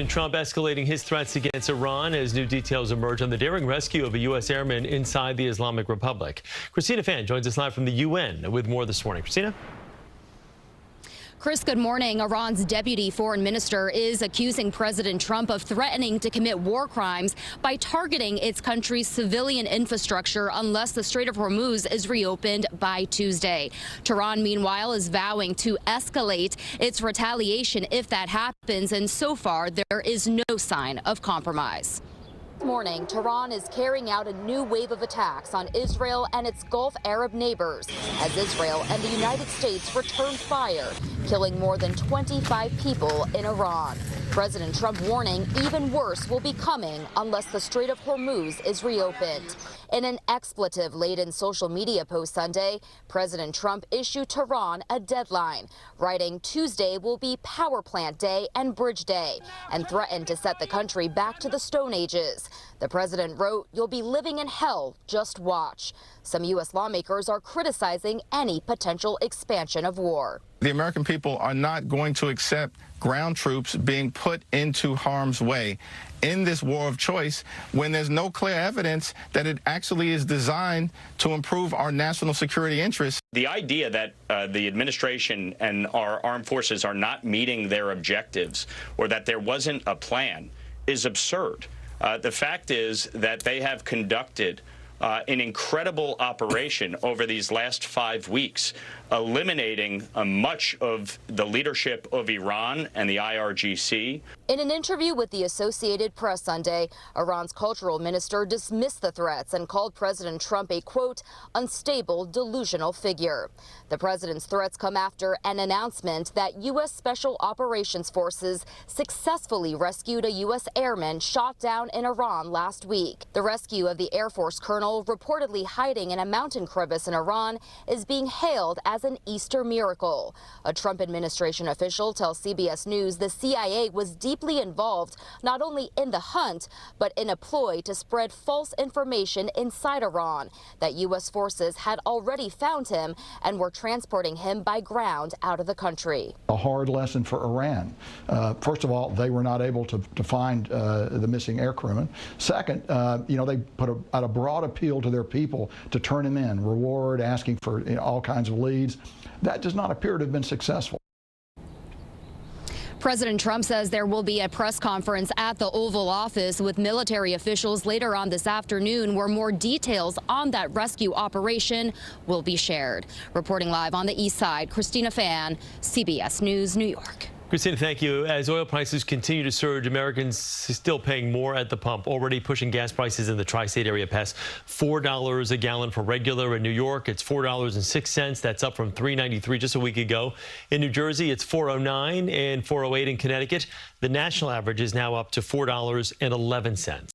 Trump escalating his threats against Iran as new details emerge on the daring rescue of a U.S. airman inside the Islamic Republic. Christina Fan joins us live from the UN with more this morning. Christina? Chris, good morning. Iran's deputy foreign minister is accusing President Trump of threatening to commit war crimes by targeting its country's civilian infrastructure unless the Strait of Hormuz is reopened by Tuesday. Tehran, meanwhile, is vowing to escalate its retaliation if that happens, and so far there is no sign of compromise. This morning, Tehran is carrying out a new wave of attacks on Israel and its Gulf Arab neighbors as Israel and the United States return fire, killing more than 25 people in Iran. President Trump warning even worse will be coming unless the Strait of Hormuz is reopened. In an expletive-laden social media post Sunday, President Trump issued Tehran a deadline, writing Tuesday will be power plant day and bridge day, and threatened to set the country back to the Stone Ages. The president wrote, "You'll be living in hell, just watch." Some U.S. lawmakers are criticizing any potential expansion of war. The American people are not going to accept ground troops being put into harm's way in this war of choice when there's no clear evidence that it actually is designed to improve our national security interests. The idea that the administration and our armed forces are not meeting their objectives or that there wasn't a plan is absurd. The fact is that they have conducted an incredible operation over these last 5 weeks, eliminating much of the leadership of Iran and the IRGC. In an interview with the Associated Press Sunday, Iran's cultural minister dismissed the threats and called President Trump a, quote, unstable, delusional figure. The president's threats come after an announcement that U.S. Special Operations Forces successfully rescued a U.S. airman shot down in Iran last week. The rescue of the Air Force colonel, reportedly hiding in a mountain crevice in Iran, is being hailed as an Easter miracle. A Trump administration official tells CBS News the CIA was deeply involved not only in the hunt, but in a ploy to spread false information inside Iran that U.S. forces had already found him and were transporting him by ground out of the country. A hard lesson for Iran. First of all, they were not able to find the missing air crewman. Second, they put out a broad appeal to their people to turn him in, reward, asking for all kinds of leads. That does not appear to have been successful. President Trump says there will be a press conference at the Oval Office with military officials later on this afternoon where more details on that rescue operation will be shared. Reporting live on the East Side, Christina Fan, CBS News, New York. Christina, thank you. As oil prices continue to surge, Americans still paying more at the pump, already pushing gas prices in the tri-state area past $4 a gallon for regular. In New York, it's $4.06. That's up from $3.93 just a week ago. In New Jersey, it's $4.09 and $4.08 in Connecticut. The national average is now up to $4.11.